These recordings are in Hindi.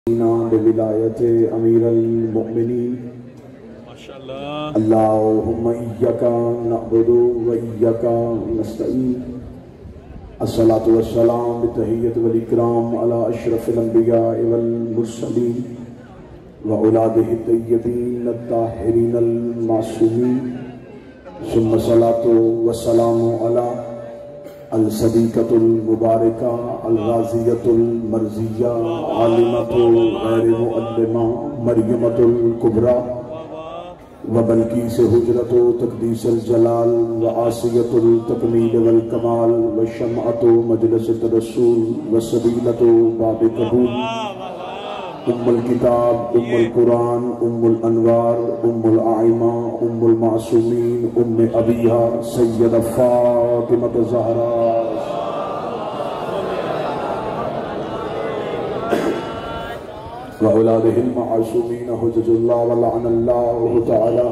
विलायत अमीरुल मोमिनीन अल्लाहुम्मा इय्याका नअबुदु व इय्याका नस्तईन अस्सलातु वस्सलाम बितहिय्यत वल इकराम अला अशरफिल अंबिया वल मुरसलीन व औलादिहि तय्यबीन अत्ताहिरीन अल मासूमीन सुम्मा सलातु वस्सलामु अला अल सदीक़तुल मुबारका अल गाज़ियतुल मर्ज़िया आलिमतुल गैर मुअल्लिमा मरियमतुल कुबरा व बल्कीस हुजरतु तक़दीसुल जलाल व आसियतुल तकमील वल कमाल व शमअतु मजलिसत रसूल व सबीलतु बाब कबूल उम्मुल किताब उम्मुल कुरान उम्मुल अनवार उम्मुल आइमा उम्मुल मासूमीन उम्मे अबिहा सय्यदा फातिमा ज़हरा व औलादिहिल मासूमीन हुज्जतुल्लाह व लअनल्लाहु तआला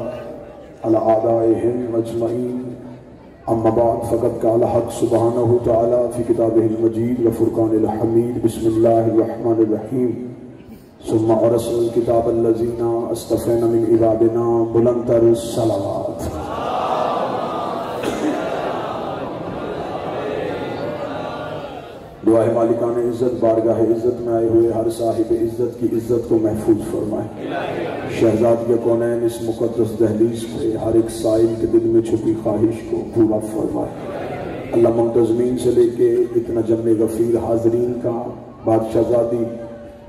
अला आदाइहिम अजमईन अम्मा बाद फ़क़द क़ाला हक़ सुब्हानहु तआला फ़ी किताबिहिल मजीद व फ़ुरक़ानिल हमीद बिस्मिल्लाहिर रहमानिर रहीम सुम्मा औरसल किताब अल्लज़ीना अस्तफ़ैना मिन इबादिना बुलंदतर सलावत। दुआ मालिकान इज़्ज़त बारगाह इज़्ज़त में आए हुए हर साहिब इज़्ज़त की इज़्ज़त को महफूज फरमाए। शहज़ादी कौनैन इस मुक़द्दस दहलीज पे हर एक साइल के दिल में छुपी ख्वाहिश को पूरा फरमाए। अल्लाह मुंतज़मीन से लेके इतना जम्मे गफ़ीर हाज़रीन का बादशाहज़ादी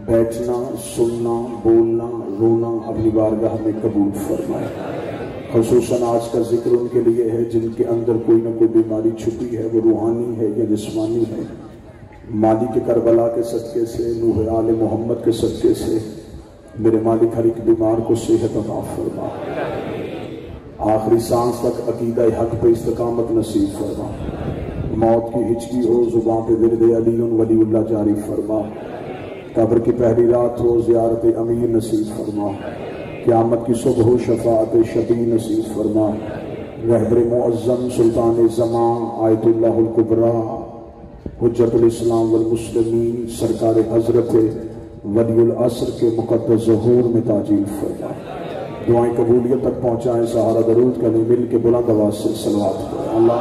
बैठना सुनना बोलना रोना अपनी बारगाह में कबूल फरमाए। ख़ुसूसन आज का जिक्र उनके लिए है जिनके अंदर कोई ना कोई बीमारी छुपी है, वो रूहानी है या जिस्मानी है। मालिक के करबला के सदक़े से नूह आले मोहम्मद के सदक़े से मेरे मालिक हर एक बीमार को सेहत अता फरमा, आखिरी सांस तक अकीदा हक पे इस्तकामत नसीब फरमा। मौत की हिचकी हो जुबान पे विरद अली वलीउल्लाह जारी फरमा। कब्र की पहली रात हो ज़ियारत अमीर नसीब फरमा। क़यामत की सुबह हो शफ़ाअत शफ़ी नसीब फरमा। रहबर मुअज़्ज़म सुल्तान ज़मान आयतुल्लाहुल कुबरा हुज्जतुल इस्लाम वल मुस्लिमीन सरकार हज़रत वलीउल असर के मुक़द्दस ज़हूर में ताजील फरमा। दुआएं कबूलियत तक पहुँचाएं। सहारा दरूद का मिल के बुलंद आवाज़ से सलवात करें। अल्लाह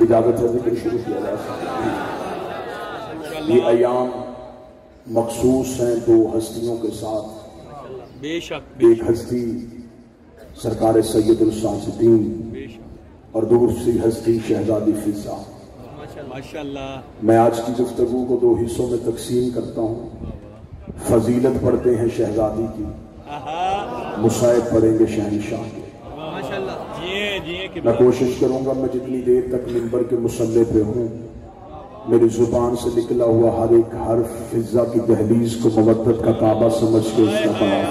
इजाजत है जिक्र शुरू किया जा सकता है। ये अयाम मखसूस हैं दो हस्तियों के साथ। बेशक एक हस्ती सरकार सैयदुल साजिदीन और दूसरी हस्ती शहजादी फिजा। माशाअल्लाह। मैं आज की गुफ्तगू को दो हिस्सों में तकसीम करता हूँ। फजीलत पढ़ते हैं शहजादी की, मुसाइब पढ़ेंगे शहनशाह की। मैं कोशिश करूंगा मैं जितनी देर तक मिंबर के मुसल्ले पे हूँ मेरी जुबान से निकला हुआ हर एक हर्फ फिजा की दहलीज को मवद्दत का काबा समझ के उसका बयान।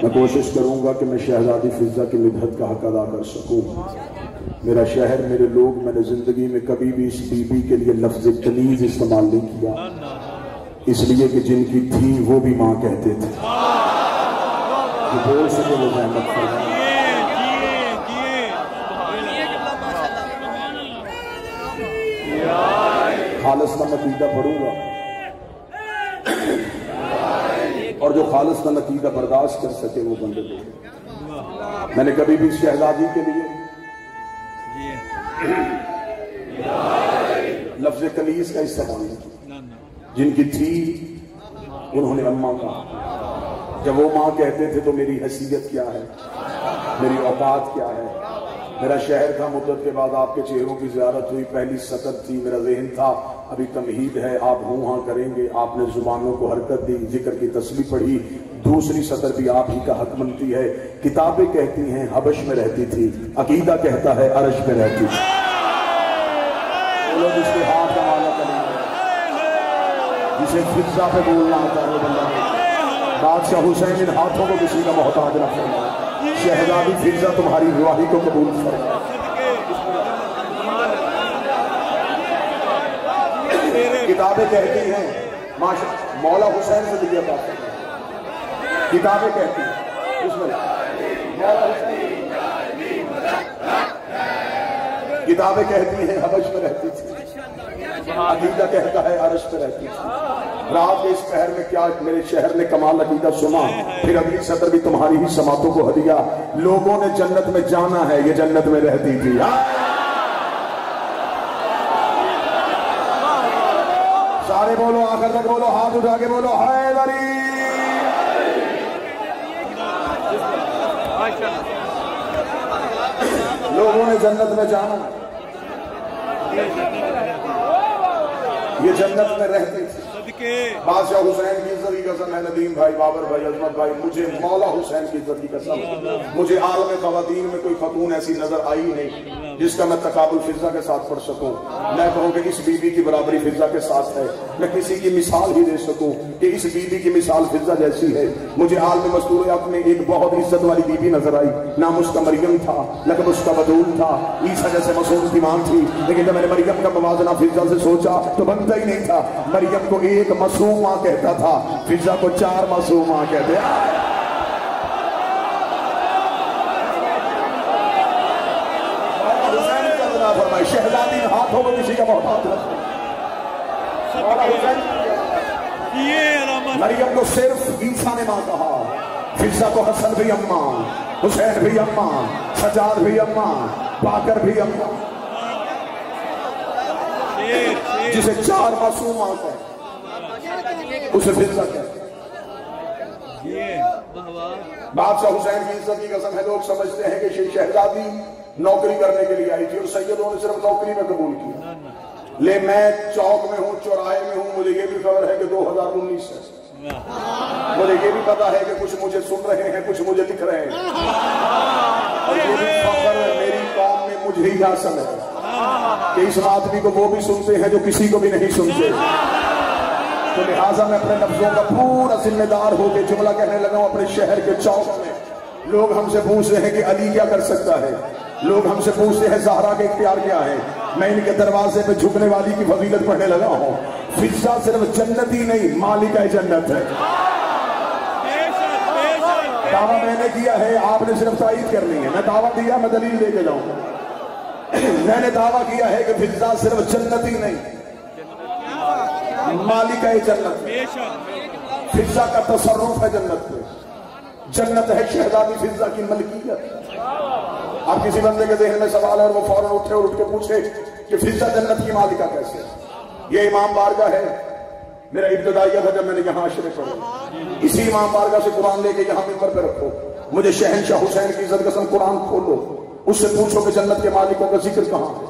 मैं कोशिश करूंगा कि मैं शहजादी फिजा की मिदहत का हक अदा कर सकूं। मेरा शहर मेरे लोग, मैंने जिंदगी में कभी भी इस बीबी के लिए लफ्ज तमीज इस्तेमाल नहीं किया, इसलिए कि जिनकी थी वो भी माँ कहते थे। बोल सके वो जहमत खालिस का नतीजा पढ़ूंगा और जो खालिस का नतीजा बर्दाश्त कर सके वो बंदे देखे। मैंने कभी भी शहजादी के लिए लफ्ज कलीस का इस्तेमाल नहीं किया। जिनकी थी उन्होंने अम्मा कहा। जब वो माँ कहते थे तो मेरी हैसियत क्या है, मेरी औकात क्या है। मेरा शहर था, मुद्दत के बाद आपके चेहरों की ज़ियारत हुई, पहली सतर थी, मेरा ज़हन था अभी तमहीद है, आप हूँ हाँ करेंगे। आपने जुबानों को हरकत दी, जिक्र की तस्बीह पढ़ी, दूसरी सतर भी आप ही का हक बनती है। किताबें कहती हैं हबश में रहती थी, अकीदा कहता है अरश में रहती थी। लोग इसके हाथ का माला करेंगे, जिसे फिजा पे बोलना आता है बंदा। बादशाह हुसैन इन हाथों को किसी का मोहताज न फरमाए। शहजादी फिजा तुम्हारी रुआही को कबूल फरमाए। किताबें कहती हैं मौला हुसैन से दिया बात है। किताबें कहती हैं उसमें मौला हुसैन किताबें कहती हैं हबश में रहती थी, अकीदा कहता है अरश पे रहती थी। रात के इस पहर में क्या मेरे शहर ने कमाल अकीदा सुना। फिर अगली सतर भी तुम्हारी ही समातों को हदिया, लोगों ने जन्नत में जाना है, ये जन्नत में रहती थी। सारे बोलो, आखिर तक बोलो, हाथ उठा के बोलो हैदरी। लोगों ने जन्नत में जाना, ये जन्नत में रहते थे। बादशाह हुसैन की इज्जत की कसम है, नदीम भाई, बाबर भाई, अजमत भाई, मुझे मौला हुसैन की इज्जत की कसम, मुझे आलम ख़वातीन में कोई खतून ऐसी नजर आई नहीं जिसका मैं तकाबुल फिजा के साथ पढ़ सकूं। मैं कहूं कि इस बीबी की बराबरी फिजा के साथ है। मैं किसी की मिसाल ही दे सकूं कि इस बीबी की मिसाल फिजा जैसी है। मुझे आलम मस्तूरियात में एक बहुत इज्जत वाली बीबी नजर आई। नाम उसका मरियम था, लकब उसका बदूल था। ईसा जैसे मासूम की मां थी, लेकिन जब मैंने मरियम का मवाजना फिजा से सोचा तो बनता ही नहीं था। मरियम को एक मासूम मां कहता था, फिजा को 4 मासूम मां कहते। फरमाए शहजादी हाथों में किसी का मोहताज रखे। मरियम को सिर्फ ईसा ने मां कहा, फिजा को हसन भी अम्मा, हुसैन भी अम्मा, सजाद भी अम्मा, बाकर भी अम्मा। जिसे 4 मासूम मां कहते उसे फिजा कहते। बादशाह हुसैन की इज्जत की कसम है, लोग समझते हैं कि शहजादी नौकरी करने के लिए आई थी और सैयदों ने सिर्फ नौकरी में कबूल किया। ले मैं चौक में हूँ, चौराहे में हूँ, मुझे ये भी खबर है कि 2019 है। मुझे ये भी पता है कि कुछ मुझे सुन रहे हैं, कुछ मुझे लिख रहे हैं, और ये भी खबर मेरी कौम में मुझे ही हासिल है कि इस आदमी को वो भी सुनते हैं जो किसी को भी नहीं सुनते। तो लिहाजा मैं अपने लफ्जों का पूरा जिम्मेदार होकर जुमला कहने लगा हूं। अपने शहर के चौक में लोग हमसे पूछ रहे हैं कि अली क्या कर सकता है, लोग हमसे पूछते हैं ज़हरा के इख्तियार क्या है। मैं इनके दरवाजे पे झुकने वाली की फजीलत पढ़ने लगा हूँ। फिजा सिर्फ जन्नत ही नहीं, मालिका जन्नत है। दावा मैंने किया है, आपने सिर्फ तायीद करनी है। मैं दावा दिया, मैं दलील लेके जाऊंगा। मैंने दावा किया है कि फिजा सिर्फ जन्नत ही नहीं, मालिका जन्नत। फिजा का तसर्रुफ है जन्नत पे। जन्नत है शहजादी फिजा की मलकियत। अब किसी बंदे के जहन में सवाल है और वो फौरन उठे और उठ के पूछे कि फिजा जन्नत की मालिका कैसे। ये इमाम बारगाह है, मेरा इब्तिदाइया था जब मैंने यहाँ अशरे पढ़े। इसी इमाम बारगाह से कुरान लेके यहाँ मिंबर पे रखो, मुझे शहनशाह हुसैन की इज्जत कसम कुरान खोलो, उससे पूछो कि जन्नत के मालिकों का जिक्र कहाँ है।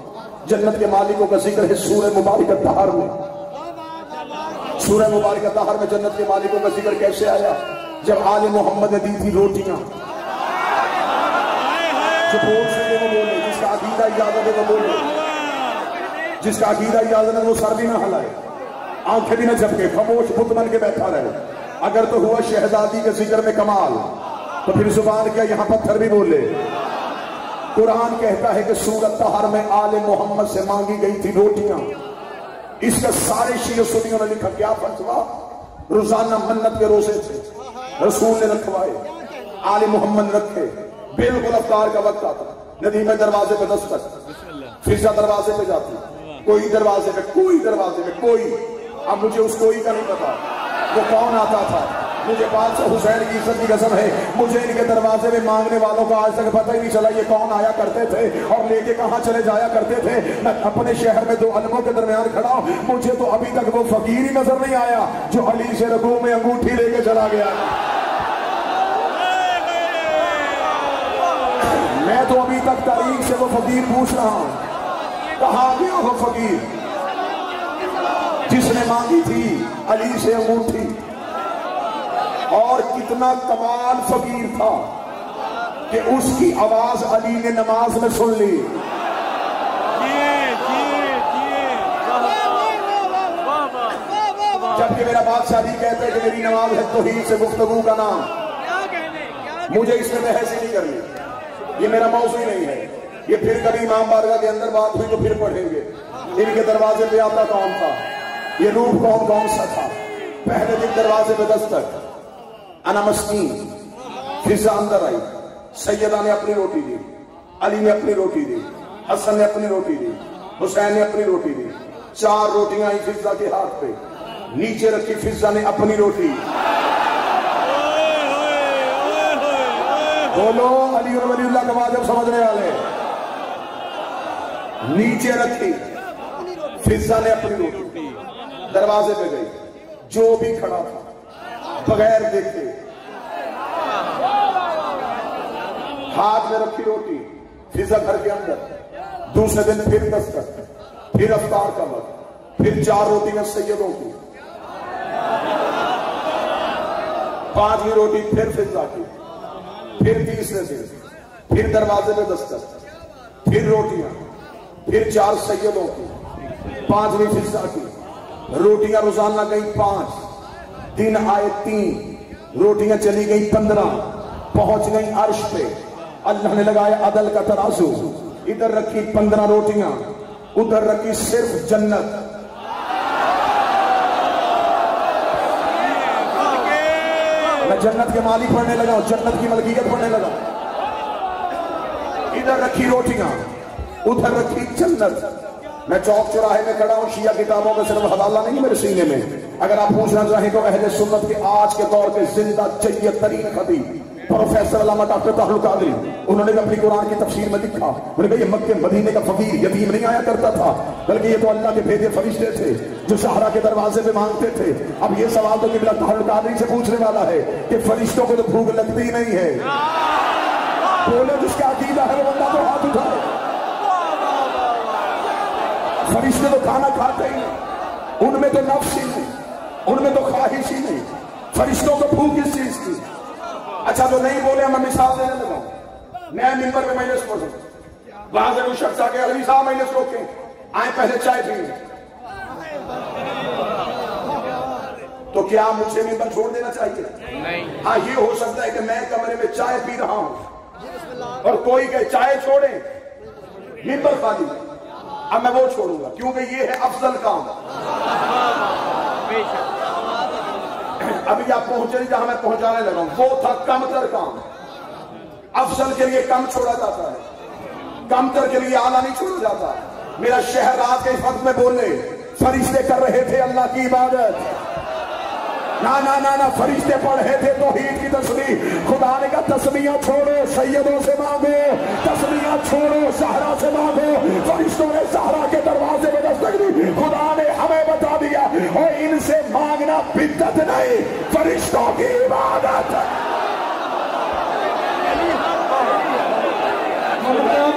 जन्नत के मालिकों का जिक्र है सूरह मुबारक तहर में। सूरह मुबारक तहर में जन्नत के मालिकों का जिक्र कैसे आया? जब आले मोहम्मद ने दी थी रोटियां, जो बोल सके वो बोले, जिसका अकीदा इजाजत है वो बोले, जिसका अकीदा इजाजत है वो सर भी ना हिलाए, आंखें भी ना झपके, खामोश बुत बन के बैठा रहे। अगर तो हुआ शहजादी के जिक्र में कमाल, तो फिर जुबान क्या यहाँ पत्थर भी बोले। कुरान कहता है कि सूरत तहर में आले मोहम्मद से मांगी गई थी रोटियां। इसका सारे शियो सुनियों ने लिखा क्या फतवा, रोजाना मन्नत के रोजे थे, रसूल ने रखवाए, आले मोहम्मद रखे। बिल्कुल अफ्तार का वक्त आता, नदी में दरवाजे पे दस्तक, फिजा दरवाजे पे जाती, कोई दरवाजे पे, कोई दरवाजे पे, कोई। अब मुझे उस कोई का नहीं पता वो कौन आता था। मुझे बादशाह हुसैन की इज्जत की कसम है, मुझे इनके दरवाजे में मांगने वालों का आज तक पता ही नहीं चला ये कौन आया करते थे और लेके कहां चले जाया करते थे। मैं अपने शहर में 2 अलमों के दरमियान खड़ा हूं, मुझे तो अभी तक वो फकीर ही नजर नहीं आया जो अली से रकू में अंगूठी लेके चला गया। मैं तो अभी तक तारीख से वो फकीर पूछ रहा हूं, कहां गया वो फकीर जिसने मांगी थी अली से अंगूठी। और कितना कमाल फकीर था कि उसकी आवाज अली ने नमाज में सुन ली। जबकि मेरा बादशाह जी कहते हैं कि मेरी नमाज है तौहीद से गुफ्तगू का नाम, मुझे इसमें बहस ही नहीं करनी, ये मेरा मौजू ही नहीं है। ये फिर कभी इमाम बारगाह के अंदर बात हुई तो फिर पढ़ेंगे। इनके दरवाजे पे आता कौन था, ये रूप कौन कौन सा था। पहले दिन दरवाजे पे दस्तक, अना मस्कीन, फिजा अंदर आई, सैयदा ने अपनी रोटी दी, अली ने अपनी रोटी दी, हसन ने अपनी रोटी दी, हुसैन ने अपनी रोटी दी। 4 रोटियां आई फिजा के हाथ पे, नीचे रखी फिजा ने अपनी रोटी। बोलो अली और वलीउल्लाह का वाजिब समझने वाले। नीचे रखी फिजा ने अपनी रोटी, दरवाजे पे गई, जो भी खड़ा था बगैर देखे हाथ में रखी रोटी, फिजा घर के अंदर। दूसरे दिन फिर दस्तक, फिर अफ्तार का वक्त, फिर 4 रोटियां सैयदों की, 5वीं रोटी फिर फिजा की, फिर तीसरे दिन फिर दरवाजे में दस्तक, फिर रोटियां, फिर 4 सैयदों की, 5वीं फिजा की। रोटियां रोजाना गई 5, दिन आए 3, रोटियां चली गई 15, पहुंच गई अर्श पे। अल्लाह ने लगाया अदल का तराजू, इधर रखी 15 रोटियां, उधर रखी सिर्फ जन्नत। मैं जन्नत के मालिक पढ़ने लगा, जन्नत की मलकियत पढ़ने लगा। इधर रखी रोटियां, उधर रखी जन्नत। मैं चौक चौराहे में खड़ा हूं, शिया किताबों का सिर्फ हवाला नहीं मेरे सीने में। अगर आप पूछना चाहें तो अहले सुन्नत के आज के दौर के जिंदा जय्यद तरीन खतीब प्रोफेसर अल्लामा डॉक्टर ताहिर कादरी, उन्होंने अपनी कुरान की तफसीर में लिखा, उन्होंने कहा ये मक्के मदीने का फकीर यतीम नहीं आया करता था, बल्कि ये तो अल्लाह के भेजे फरिश्ते थे जो सहरा के दरवाजे पे मांगते थे। अब ये सवाल तो किबला ताहिर कादरी से पूछने वाला है कि फरिश्तों को तो भूख लगती ही नहीं है। बोले जिसका अकीदा है वो बंदा तो हाथ उठाए। फरिश्ते तो खाना खाते ही नहीं, उनमें तो नफ्स ही नहीं, उनमें तो ख्वाहिश ही नहीं। फरिश्तों को भूख किस चीज की? अच्छा तो नहीं बोले, मैं मिसाल देने लगा। नया मिंबर में मजलिस पढ़ू, वहां से कोई शख्स आके अलवी साहब मजलिस रोके, आए पहले चाय पीने, तो क्या मुझे मिंबर छोड़ देना चाहिए? नहीं। हाँ ये हो सकता है कि मैं कमरे में चाय पी रहा हूं और कोई कहे चाय छोड़े, मिंबर खाली, अब मैं वो छोड़ूंगा क्योंकि ये है अफजल काम। अभी आप पहुंचे नहीं जहां मैं पहुंचाने लगा हूं, वो था कमतर काम। अफजल के लिए कम छोड़ा जाता है, कमतर के लिए आला नहीं छोड़ा जाता। मेरा शहर रात के इस वक्त में बोले फरिश्ते कर रहे थे अल्लाह की इबादत, ना ना ना ना, फरिश्ते पढ़ रहे थे तौहीद की तस्बीह। खुदा ने कहा तस्बीहां छोड़ो, सैयदों से मांगो, तस्बीहां छोड़ो, सहरा से मांगो। फरिश्तों ने सहरा के दरवाजे में दस्तक दी। खुदा ने हमें बता दिया और इनसे मांगना बिद्दत नहीं, फरिश्तों की इबादत है।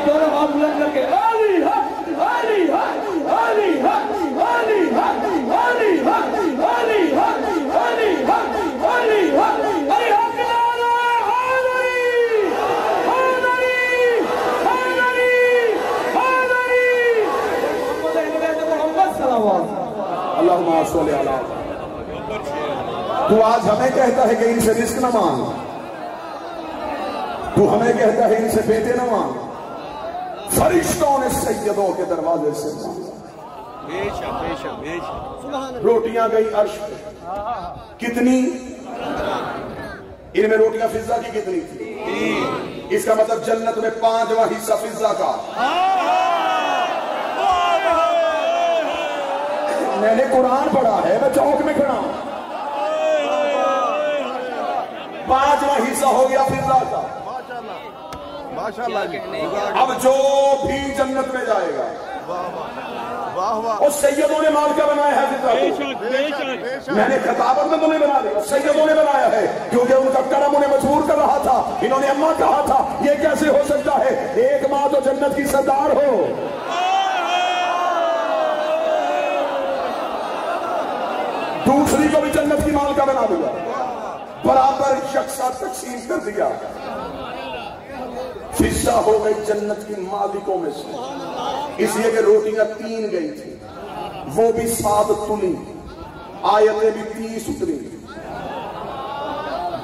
दोनों हाथ बुलंद करके अली हक, अली हक, अली हक, अली हक, अली हक, अली हक, अली हक, अली हक, अली हक। तू आज हमें कहता है कि इनसे रिस्क न मांग, तू हमें कहता है इनसे बेटे न मांग। फरिश्तों ने सैयदों के दरवाजे से मांगा। रोटियां गई अर्श पे, कितनी? इनमें रोटियां फिजा की कितनी थी? इसका मतलब जन्नत में 5वां हिस्सा फिजा का। मैंने कुरान पढ़ा है, मैं चौक में खड़ा हूं। 5वां हिस्सा हो गया फिजा का। माशाअल्लाह। अब जो भी जन्नत में जाएगा, और सैयदों ने मालिका बनाया है फिजा को। मैंने खिताबत में तुम्हें बना दिया, सैयदों ने बनाया है क्योंकि उनका करम उन्हें मजबूर कर रहा था। इन्होंने अम्मा कहा था ये कैसे हो सकता है, एक माँ तो जन्नत की सरदार हो। दूसरी को भी जन्नत की मालिका बना दिया, बराबर शख्सा तकसीम कर दिया। हिस्सा हो गई जन्नत की मालिकों में से, इसलिए कि रोटियां 3 गई थी, वो भी 7 तुली, आयतें भी 30 उतरी,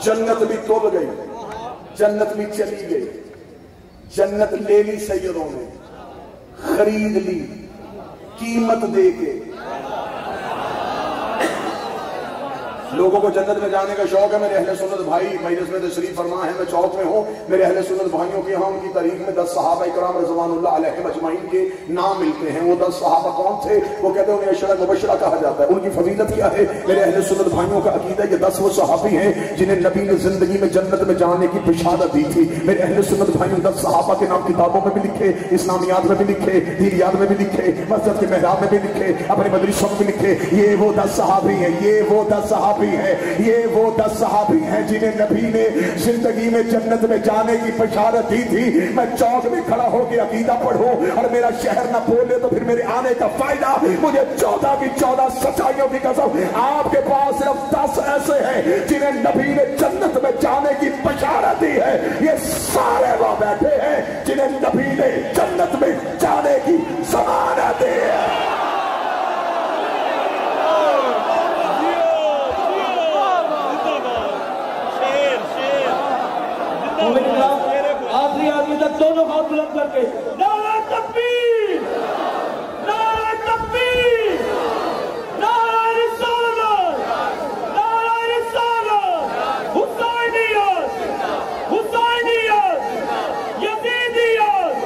जन्नत भी तुल गई, जन्नत भी चली गई। जन्नत ले ली सैयदों ने, खरीद ली कीमत दे के। लोगों को जन्नत में जाने का शौक है। मेरे अहले सुन्नत भाई मजलिस में तशरीफ फरमा है, मैं चौक में हूँ। मेरे अहले सुन्नत भाइयों के यहाँ उनकी तारीख में 10 सहाबा इकराम रज़वानुल्लाह अलैहिम अजमईन के नाम मिलते हैं। वो 10 सहाबा कौन थे? वो कहते हैं उन्हें अशरा मुबशरा कहा जाता है। उनकी फजीलत क्या है? मेरे अहले सुन्नत भाइयों का अकीदा ये 10 वो सहाबी हैं जिन्हें नबी ने जिंदगी में जन्नत में जाने की बिशारत दी थी। मेरे अहले सुन्नत भाइयों 10 सहाबा के नाम किताबों में भी लिखे, इस्लामियात में भी लिखे, दीनियात में भी लिखे, मस्जिद के मेहराब में भी लिखे, अपने मदरसों में भी लिखे। ये वो 10 सहाबी हैं, ये वो 10 सहाबी हैं, ये वो 10 सहाबी हैं जिन्हें नबी ने जिंदगी में जन्नत में जाने की बशारत दी थी। मैं चौक में खड़ा होकर अकीदा पढ़ूं और मेरा शहर ना बोले तो फिर मेरे आने का फायदा? मुझे 14 की 14 सच्चाइयों की कसम, आपके पास सिर्फ 10 ऐसे हैं जिन्हें नबी ने जन्नत में जाने की बशारत दी है। ये सारे वहां बैठे हैं जिन्हें नबी ने जन्नत में जाने की ज़मानत दी है। आखिरी आदमी तक दोनों हाथ बुलंद करके नारा तकबीर, नारा तकबीर, नारा रिसालत, नारा रिसालत, हुसैनियत, हुसैनियत, यजीदियत,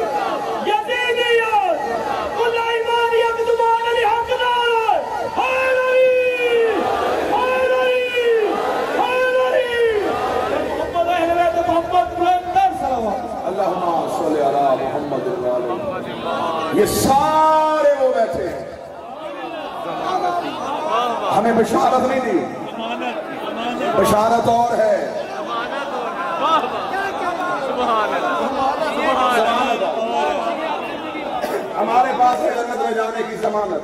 यजीदियत, कुलैमानियत, जुबान अली हक नारा हैदरी, हैदरी, हैदरी, मोहम्मद अहले बैत मोहम्मद अल्लाहुम्मा सल्ली अला मुहम्मद। ये सारे वो बैठे हैं, हमें बशारत नहीं दी, बशारत और है। हमारे पास है जन्नत में जाने की जमानत।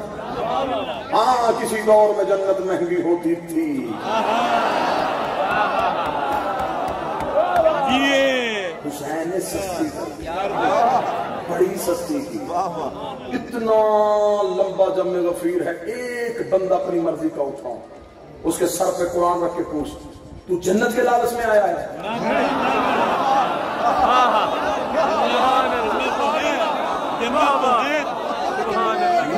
हाँ, किसी दौर में जन्नत महंगी होती थी। हुसैन ने सस्ती की, बड़ी सस्ती की। इतना लंबा जम्मे गफीर है, एक बंदा अपनी मर्जी का उठाओ, उसके सर पे कुरान रख के पूछ, तू जन्नत के लालच में आया है?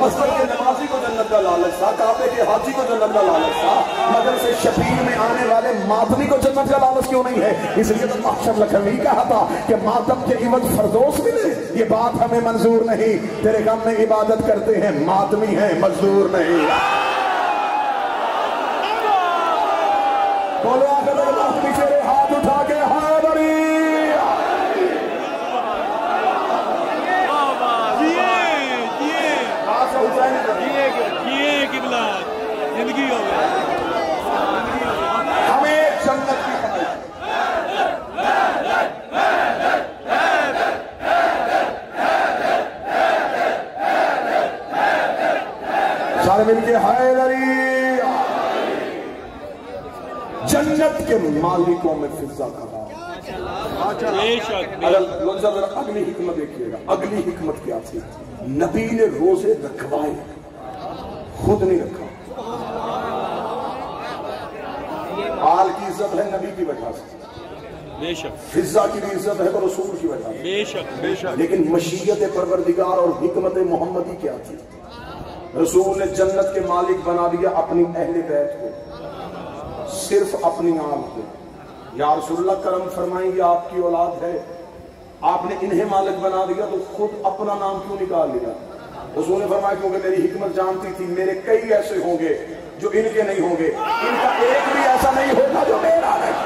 मस्जिद के नमाजी को जन्नत का लालच था, काबे के हाजी को जन्नत का लालच था, मगर से शफीर में आने वाले मातमी को जन्नत का लालच क्यों नहीं है? इसलिए तो महशर लखनवी कहा था कि मातम के इवज फरदोस मिले। ये बात हमें मंजूर नहीं, तेरे गम में इबादत करते हैं, मातमी है, मजदूर नहीं। बोलो आकर मातमी से हाथ उठा के हैदरी। जिंदगी हो गई हमें जन्नत की सारे मिलके हैदरी। जन्नत के मालिकों में फिजा खड़ा। अगली हिकमत देखिएगा, अगली हिकमत क्या थी? नबी ने रोजे रखवाए, खुद नहीं रखा। आल की इज्जत है नबी की वजह से, बेशक। फिजा की भी इज्जत है तो रसूल की वजह से, बेशक बेशक। लेकिन मशीयत परवरदिगार और हिकमत मोहम्मदी क्या थी? रसूल ने जन्नत के मालिक बना दिया अपनी अहले बैत को, सिर्फ अपनी आल को। या रसूलुल्लाह करम फरमाएंगे, आपकी औलाद है, आपने इन्हें मालिक बना दिया तो खुद अपना नाम क्यों निकाल लिया? रसूल ने फरमाया क्योंकि मेरी हिकमत जानती थी मेरे कई ऐसे होंगे जो इनके नहीं होंगे, इनका एक भी ऐसा नहीं होगा जो मेरा नहीं।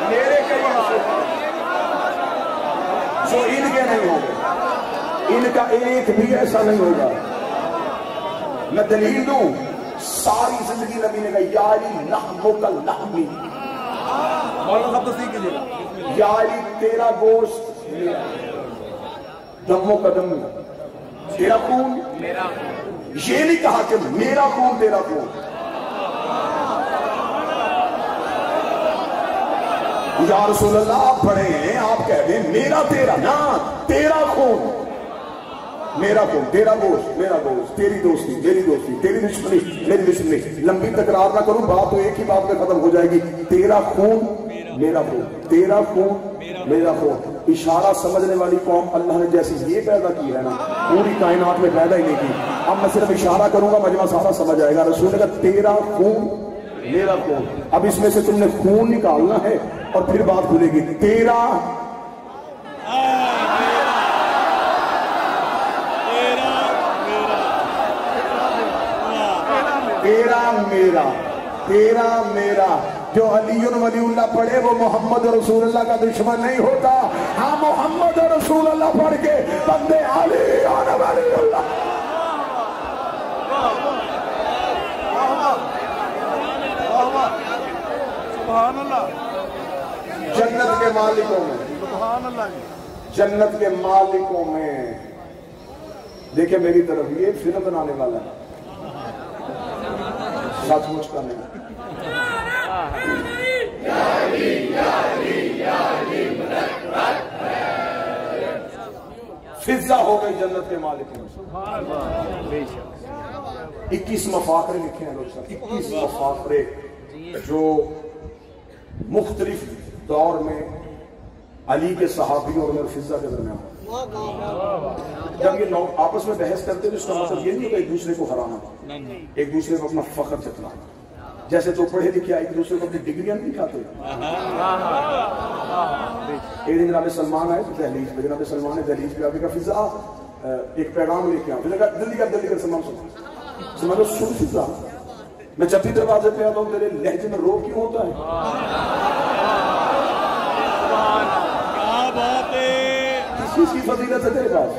मेरे कई ऐसे जो इनके नहीं होंगे, इनका एक भी ऐसा नहीं होगा। मैं दलील दूं, सारी जिंदगी नबी ने कहा यारी लहमुकल लहमी, मौलाना साहब तस्दीक कीजिएगा, यारी तेरा गोश्त मेरा, दमो कदम तेरा खून मेरा। ये नहीं कहा कि मेरा खून तेरा खून। या रसूलल्लाह आप बड़े हैं, आप कह दें मेरा तेरा ना, तेरा खून मेरा खून, तेरा गोश्त मेरा गोश्त, तेरी दोस्ती मेरी दोस्ती, तेरी दुश्मनी मेरी दुश्मनी। लंबी तकरार ना करूं, बात तो एक ही बात में खत्म हो जाएगी, तेरा खून मेरा खून, तेरा खून मेरा खून। इशारा समझने वाली कौम अल्लाह ने जैसी ये पैदा की है ना, पूरी कायनात में पैदा ही नहीं की। अब मैं सिर्फ इशारा करूंगा, मजमा सारा समझ आएगा। रसूल ने कहा तेरा खून मेरा खून। अब इसमें से तुमने खून निकालना है और फिर बात खुलेगी। तेरा तेरा मेरा, तेरा मेरा। जो अलीउन वलीउल्लाह पढ़े वो मोहम्मद रसूलुल्लाह का दुश्मन नहीं होता। हाँ, मोहम्मद रसूलुल्लाह पढ़ के बंदे अली और वलीउल्लाह। जन्नत के मालिकों में, जन्नत के मालिकों में देखिए मेरी तरफ, ये फिल्म बनाने वाला है, सचमुच का नहीं। फिजा हो गई जन्नत के मालिक में। 21 मफाकरे लिखे हैं लोग सर, 21 मफाकरे जो मुख्तलिफ दौर में अली के सहाबियों और फिजा के दरमियान। जब ये लोग आपस में बहस करते थे, उसका मतलब ये नहीं होता एक दूसरे को हराना, एक दूसरे को अपना फख्र जताना। जैसे तो पढ़े लिखे एक दूसरे को अपनी डिग्रियां नहीं दिखाते। एक दिन जनाब सलमान आए दहलीज पे, जनाब सलमान ने दहलीज पे आके कहा फिजा एक पैगाम लेके आओ। फिजा जल्दी कर सलमान सुन फिजा, मैं जब भी दरवाजे पे आता हूँ तेरे लहजे में रोक क्यों होता है? किस चीज की फजीलत है तेरे पास?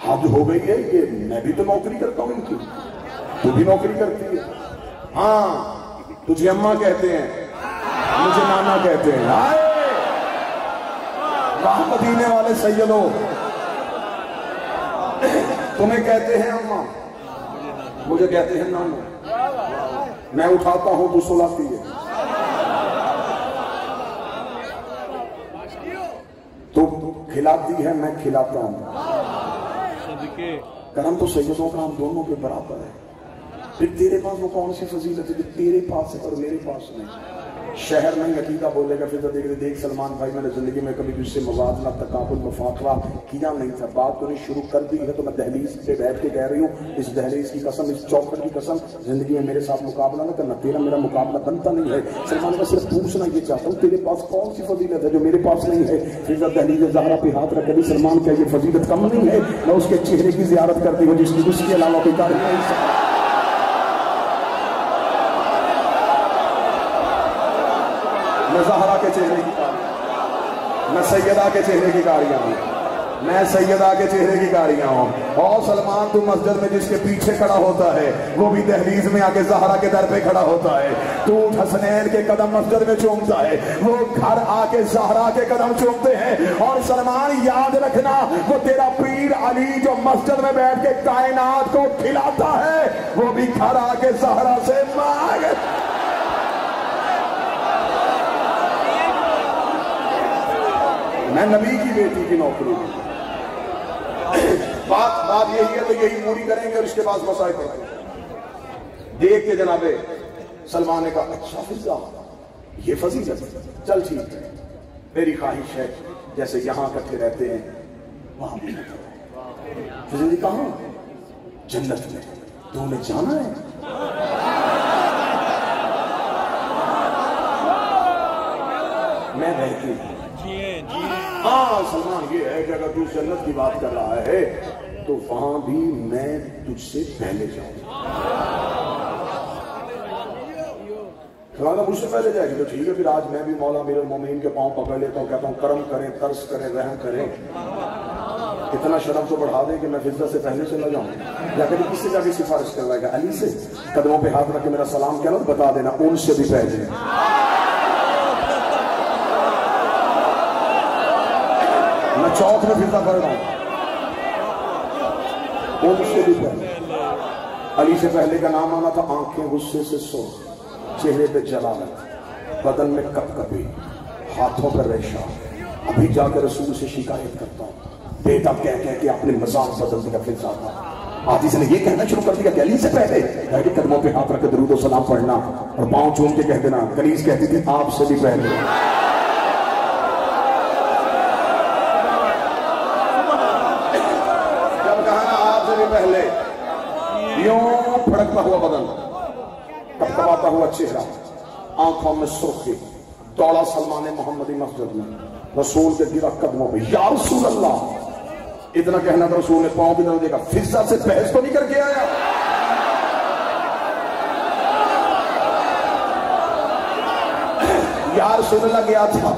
हद हो गई है ये, मैं भी तो नौकरी करता हूँ इनकी, तू भी नौकरी करती है। हाँ, तुझे अम्मा कहते हैं, मुझे नाना कहते हैं। वहां मदीने वाले सैयदों, तुम्हें कहते हैं अम्मा, मुझे कहते हैं नाना। मैं उठाता हूं तू सुलाती है। तू खिलाती है, मैं खिलाता हूं। करम तो सैयदों का हम दोनों के बराबर है। फिर तेरे पास वो कौन सी फजीलत है जो तेरे पास है और मेरे पास नहीं? शहर में अकीदा बोलेगा फिर तो देख सलमान भाई, मैंने जिंदगी में कभी तुझसे मवादना तकाबुल मुफाकरा किया नहीं था। बात तूने शुरू कर दी है तो मैं दहलीज पे बैठ के कह रही हूँ, इस दहलीज की कसम, इस चौखट की कसम, जिंदगी में मेरे साथ मुकाबला ना करना। तेरा मेरा मुकाबला बनता नहीं है। सलमान का सिर्फ पूछना ये चाहता हूँ, तेरे पास कौन सी फजीलत है जो मेरे पास नहीं है? फिर दहलीज ज़हरा पे हाथ रख दी, सलमान क्या ये फजीलत कम नहीं है? मैं उसके चेहरे की जियारत करती हूँ जिसकी उसके अलावा कोई कार्य नहीं। मैं ज़हरा के चेहरे की कारियां, मैं सैयदा के चेहरे की कारियां हूं, मैं सैयदा के चेहरे की कारियां हूं। और सलमान तू मस्जिद में जिसके पीछे खड़ा होता है वो भी दहलीज में आके ज़हरा के दर पे खड़ा होता है। तू हसनैन के कदम मस्जिद में चूमता है, वो घर आके ज़हरा के कदम चूमते हैं। और सलमान याद रखना, वो तेरा पीर अली जो मस्जिद में बैठ के कायनात को खिलाता है, वो भी घर आके ज़हरा से मांग। मैं नबी की बेटी की नौकरी, बात यही है तो यही पूरी करेंगे और इसके बाद मसाइल करेंगे। देख के जनाबे सलमान ने कहा अच्छा फिजा ये फजीलत, चल ठीक है, मेरी ख्वाहिश है जैसे यहां इकट्ठे रहते हैं वहां भी फिजा जी कहां? जन्नत में, तूने जाना है? मैं रहती हूं। हाँ सलमान, ये है कि अगर तू जन्नत की बात कर रहा है तो वहां भी मैं तुझसे पहले जाऊंगा। मुझसे पहले जाएगी तो ठीक है, फिर आज मैं भी मौला अमीरुल मोमिनीन के पांव पकड़ लेता हूँ, कहता हूँ करम करें, तरस करें, रहम करें। इतना शर्म तो बढ़ा दे कि मैं फिजा से पहले चला जाऊं। या कभी किससे जाके सिफारिश करवाएगा? अली से। कदमों पे हाथ रख के मेरा सलाम कहना, बता देना उनसे भी पहले। मैं चौक में फिजा पड़ रहा हूं, उनसे भी पहले। अली से पहले का नाम आना था आंखें गुस्से से सो, चेहरे पे जलालत, बदन में कपकपी, हाथों पर रेशा। अभी जाकर रसूल से शिकायत करता हूं, बेटा कह कह के आपने मजाक बदल दिया। फिजा था आतिश ने ये कहना शुरू कर दिया कि अली से पहले। कदमों पे हाथ रख के दरूद और सलाम पढ़ना और पांव चूम के कह देना। कलीस कहती थी आपसे भी पहले। चमकता हुआ बदन, कपकपाता हुआ चेहरा, आंखों में सुर्खी, दौड़ा सलमान मोहम्मदी मस्जिद में रसूल के गिरा कदमों पे, या रसूल अल्लाह। इतना कहना तो रसूल ने पांव की तरफ देखा, फिजा से बहस तो नहीं करके आया। या रसूल अल्लाह गया था,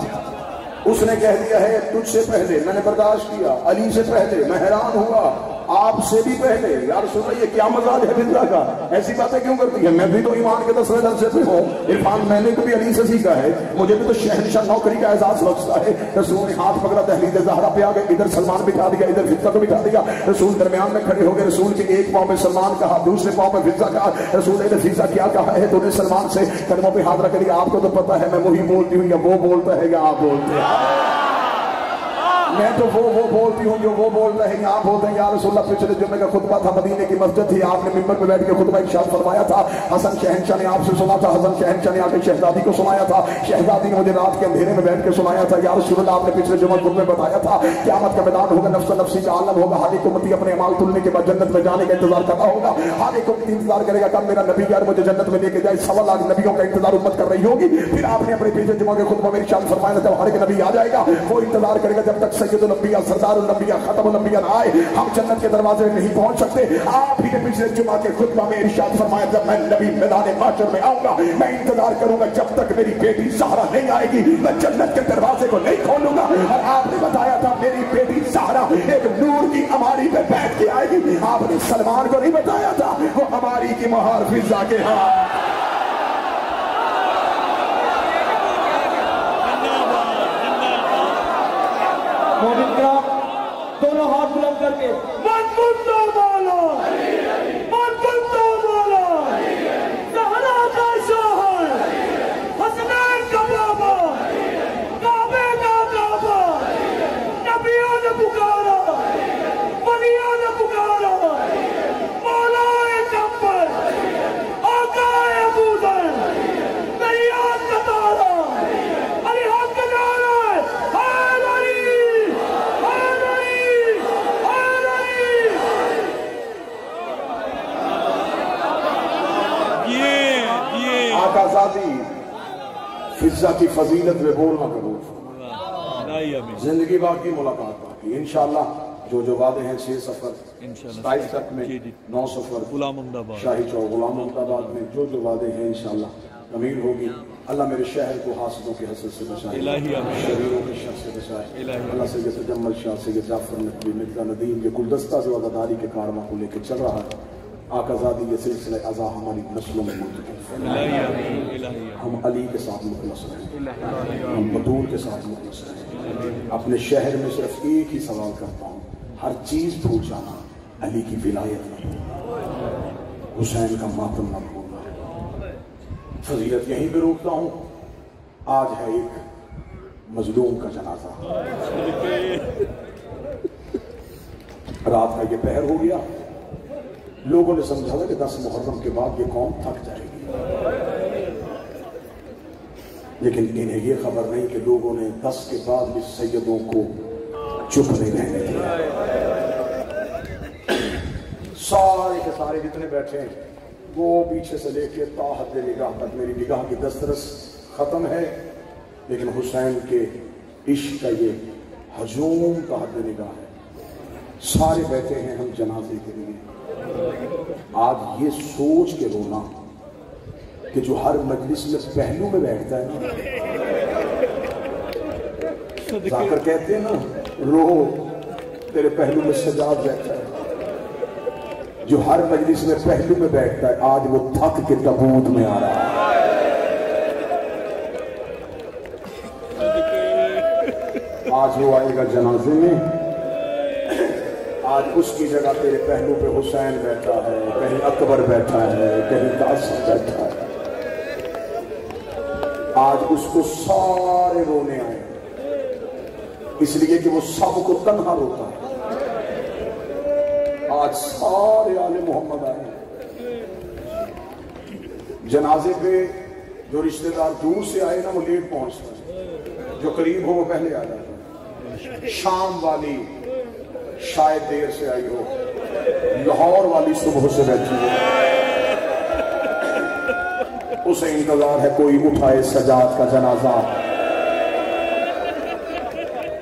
उसने कह दिया है तुझसे पहले मैंने बर्दाश्त किया, अली से पहले मैं हैरान हुआ, आपसे भी पहले। यार सुन रही है क्या मजाज है बिंदा का, ऐसी बातें क्यों करती है? मैं भी तो ईमान के 10वें दर्जे पे हूँ, इरफान मैंने तो भी अली से सीखा है, मुझे भी तो शहनशाह नौकरी का एहसास बख्शता है। रसूल ने हाथ पकड़ा, दहलीज ज़हरा पे आ गए, इधर सलमान बिठा दिया, इधर फिजा को बिठा दिया। रसूल दरमियान में खड़े हो गए, रसूल के एक पाँव में सलमान कहा, दूसरे पाँव में फिजा कहा। रसूल ने फिजा क्या कहा है? तूने सलमान से कदमों पे हाथ रख दिया, आपको तो पता है मैं वही बोलती हूँ या वो बोलता है या आप बोलते हैं? मैं तो वो बोलती हूँ जो वो बोल रहे हैं, आप बोलते हैं। या रसूलुल्लाह पिछले जुम्मे का खुतबा था, मदीने की मस्जिद थी, आपने मिंबर पे बैठ के खुतबा इरशाद फरमाया था। हसन शहनशाह ने आपसे सुना था, हसन शहनशाह ने आके शहजादी को सुनाया था, शहजादी ने मुझे रात के अंधेरे में बैठ के सुनाया था। या रसूलुल्लाह आपने पिछले जुम्मे खुतबे में बताया था क़यामत का मैदान होगा, नफ्स नफ्सी का आलम होगा, हर एक उम्मती अपने अमाल तुलने के बाद जन्नत में जाने का इंतजार करना होगा। हर एक उम्मती इंतजार करेगा कब मेरा नबी यार मुझे जन्नत में लेके जाए। 1.25 लाख नबियों का इंतजार उम्मत कर रही होगी। फिर आपने अपने पिछले जुम्मे के खुतबा में इरशाद फरमाया था, हर एक नबी आ जाएगा, वो इंतजार करेगा जब तक सैयदुल अंबिया सरदारुल अंबिया खत्मुल अंबिया ना आए, हम जन्नत के दरवाजे में नहीं पहुंच सकते। आप ही ने पिछले जुमा के खुतबा में इरशाद फरमाया, जब मैं नबी मैदान माशर में आऊंगा, मैं इंतजार करूंगा जब तक मेरी बेटी ज़हरा नहीं आएगी, मैं जन्नत के दरवाजे को नहीं खोलूंगा। और आपने बताया था मेरी बेटी ज़हरा एक नूर की अमारी पे बैठ के आएगी। आपने सलमान को नहीं बताया था वो अमारी की मोहर फिजा के हाथ। मोमिन कराम दोनों हाथ बुलंद करके मजबूत तो बोलो, मजबूत तो बोलो। ज़हरा का शोहर, हसनैन का बाबा, काबे का काबा, नबियों ने पुकारा, वलियों ने पुकारा, मौलाए जब्बर, आकाए अबूज़र, दरियात का तारा, अली हक का नारा आज़ादी फिजा की फजीलत में बोलना कबूल, जिंदगी बाकी मुलाकात बाकी। इंशाअल्लाह जो वादे हैं 6 सफर 27 तक में, 9 सफर शाही चौक गुलाम अहमदाबाद में, जो वादे हैं इंशाअल्लाह तमील होगी। अल्लाह मेरे शहर को हासिलों के हसद से बचाए, शरीरों के शर से बचाए। अल्लाह से ये तजम्मल शाह से ये जाफर नकवी मिर्जा नदीम ये गुलदस्ता जो वफादारी के कारनामों को लेकर चल रहा है, आकाज़ादी ये सिलसिला अज़ा हमारी नस्लों में मुंतकिल। हम अली के साथ मुखलस रहें, हम बतूल के साथ मुखलस रहें। अपने शहर में सिर्फ एक ही सवाल करता हूँ, हर चीज भूल जाना, अली की विलायत न भूलना, हुसैन का मातम न भूलना। फजीलत यहीं पे रोकता हूँ। आज है एक मजलूम का जनाजा, रात का ये पहर हो गया। लोगों ने समझा था कि 10 मुहर्रम के बाद ये कौम थक जाएगी, लेकिन इन्हें ये खबर नहीं कि लोगों ने 10 के बाद भी सैयदों को चुप नहीं रहने दिया। सारे के सारे जितने बैठे हैं वो पीछे से लेके ताहत निगाह तक मेरी निगाह की दस्तरस खत्म है, लेकिन हुसैन के इश्क का ये हजूम ताहत निगाह है। सारे बैठे हैं हम जनाजे के लिए। आज ये सोच के रोना कि जो हर मजलिस में पहलू में बैठता है ना, जाकर कहते हैं ना, रो तेरे पहलू में सजाद बैठा है। जो हर मजलिस में पहलू में बैठता है, आज वो थक के तबूत में आ रहा है। आज वो आएगा जनाजे में, आज उसकी जगह तेरे पहलू पे हुसैन बैठा है, कहीं अकबर बैठा है, कहीं कासिम बैठा है। आज उसको सारे रोने आए, इसलिए कि वो सबको तन्हा रोता है। आज सारे आले मोहम्मद आए जनाजे पे। जो रिश्तेदार दूर से आए ना वो लेट पहुंचता है, जो करीब हो वो पहले आ जाता है। शाम वाली शायद देर से आई हो, लाहौर वाली सुबह से बैठी है। उसे इंतजार है कोई उठाए सजाद का जनाजा।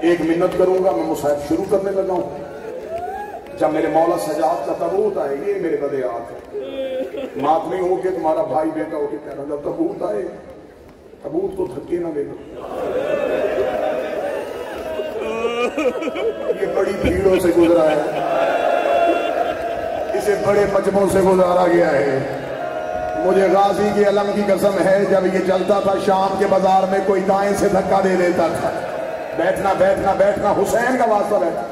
एक मिन्नत करूंगा, मैं मुसाहिब शुरू करने लगा हूं। जब मेरे मौला सजाद का तबूत आए, ये मेरे बदेयात है, मातमी हो के तुम्हारा भाई बेटा हो के कह रहा, जब तबूत आए, तबूत को धक्के ना देना। ये बड़ी भीड़ों से गुजरा है, इसे बड़े मजमों से गुजारा गया है। मुझे गाजी की अलम की कसम है, जब ये चलता था शाम के बाजार में कोई दाएं से धक्का दे देता था। बैठना बैठना बैठना, हुसैन का वास्ता बैठा।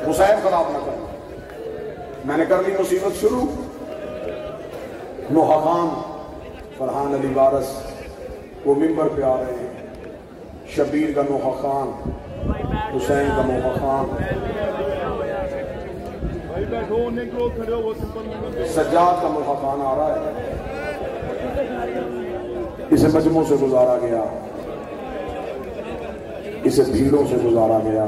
हुसैन खराब ना कर। मैंने कर ली मुसीबत शुरू। नोहा खान, फरहान अली वारस वो मिंबर पे आ रहे हैं। शबीर का नोहा खान, हुसैन का नोहा खान, सज्जाद का नोहा खान आ रहा है। इसे मजमों से गुजारा गया, इसे भीड़ों से गुजारा गया,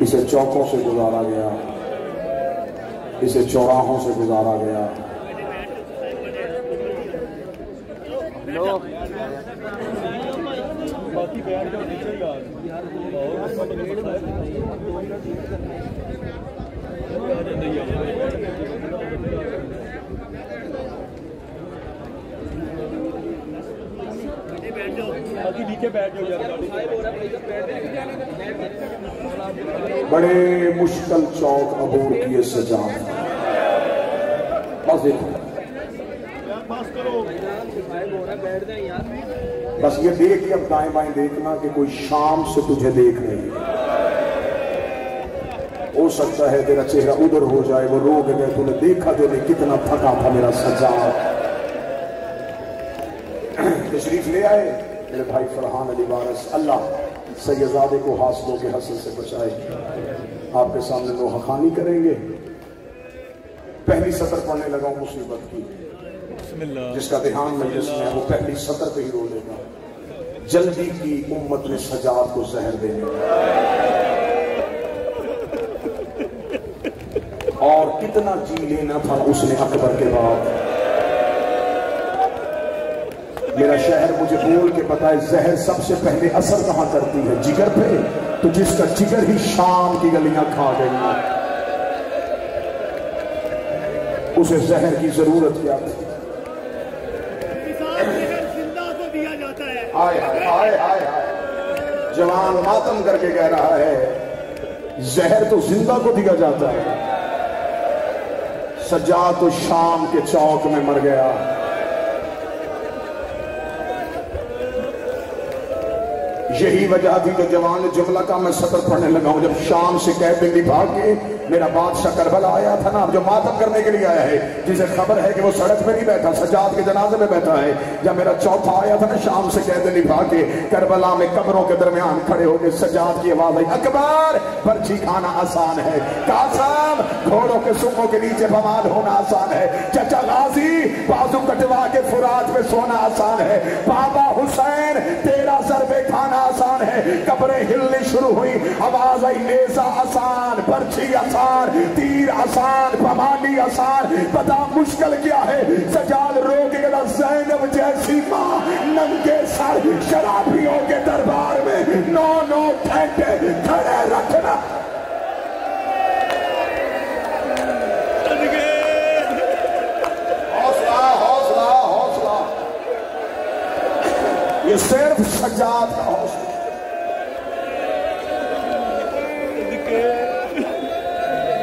इसे चौकों से गुजारा गया, इसे चौराहों से गुजारा गया। बड़े मुश्किल चौक अबूर किए सजाद। बस ये देख के अब दाएं बाएं देखना कि कोई शाम से तुझे देख रही है। हो सकता है तेरा चेहरा उधर हो जाए, वो रोक गए, तूने देखा तेरे कितना थका था मेरा सजाद। तशरीफ ले आए मेरे भाई फरहान अली वारस। अल्लाह सैयदादे को हासिलों के हसन से बचाए। आपके सामने नोहा खानी करेंगे। पहली सतर पढ़ने लगा हूं मुसीबत की, जिसका ध्यान मजलिस में है वो पहली सतर पे ही रो लेगा। जल्दी की उम्मत ने सजाद को जहर देने और कितना जी लेना था उसने अकबर के बाद। मेरा शहर मुझे बोल के बताए जहर सबसे पहले असर कहां करती है? जिगर पे। तो जिसका जिगर ही शाम की गलियां खा गई, उसे जहर की जरूरत क्या थी? हाय हाय हाय हाय हाय। जवान मातम करके कह रहा है, जहर तो जिंदा को दिया जाता है। सज्जाद तो शाम के चौक में मर गया। यही वजह थी तो जवान जुमला का मैं सतर पढ़ने लगा हूं। जब शाम से कैद भाग के मेरा बादशाह करबला आया था ना, जो मातम करने के लिए आया है, जिसे खबर है कि वो सड़क पे नहीं बैठा, सज्जाद के जनाजे में बैठा है। जब मेरा चौथा आया था ना शाम से कैद निभा के, करबला में कब्रों के दरमियान खड़े होकर सज्जाद की आवाज आई, अकबर पर्ची खाना आसान है, कासम घोड़ों के सुखों के नीचे बवाल होना आसान है, चचा गाजी बाजू कटवा के फुरात पे सोना आसान है, बाबा हुसैन तेरा सर पे खाना आसान है। कब्रें हिलनी शुरू हुई, आवाज आई, नेजा आसान, पर्ची आसान, तीर आसान, पमानी आसान, पता मुश्किल क्या है? सजाद रोकेगा ज़ैनब जैसी मां नंगे सर शराबियों के दरबार में 9-9 घंटे खड़े रखना। हौसला हौसला हौसला, ये सिर्फ सज्जाद का हौसला।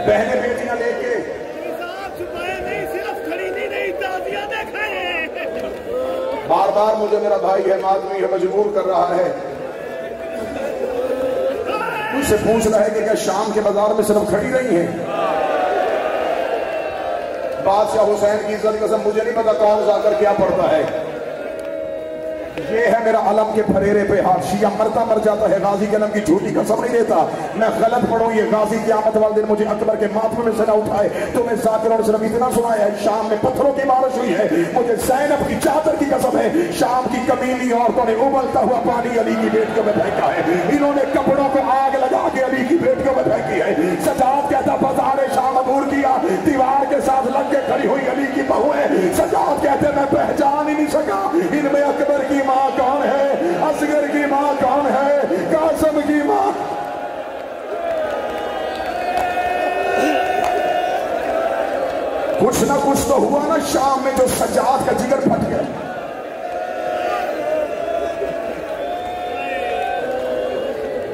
बहने बेटियां लेके बार बार मुझे मेरा भाई है माधवी है मजबूर कर रहा है, मुझसे पूछ रहा है कि क्या शाम के बाजार में सिर्फ खड़ी रही है? बादशाह हुसैन की इज्जत कसम मुझे नहीं पता कौन जाकर क्या पड़ता है। ये है मेरा अलम के फरेरे पे हाथ। शिया मरता मर जाता है, गाजी के अलम की झूठी कसम नहीं देता। मैं गलत पढ़ूं, ये गाजी क़यामत वाले दिन मुझे अकबर के माथे में से ना उठाए। तो मैं जाकिर और सिर्फ इतना सुनाया है, शाम में पत्थरों की बारिश हुई है, मुझे ज़ैनब की चादर की कसम है। शाम की कमीनी औरतों ने उबलता हुआ पानी अली की बेटियों में फेंका है, इन्होंने कपड़ों को आग लगा के अली की बेटियों में फेंकी है। सजाद कहता बाजार शाम दीवार के साथ लग के खड़ी हुई अली की बहुएं। सजाद कहते मैं पहचान ही नहीं सका इनमें अकबर की माँ कौन है, असगर की माँ कौन है, कासम की माँ। कुछ ना कुछ तो हुआ ना शाम में जो सजाद का जिगर फट गया।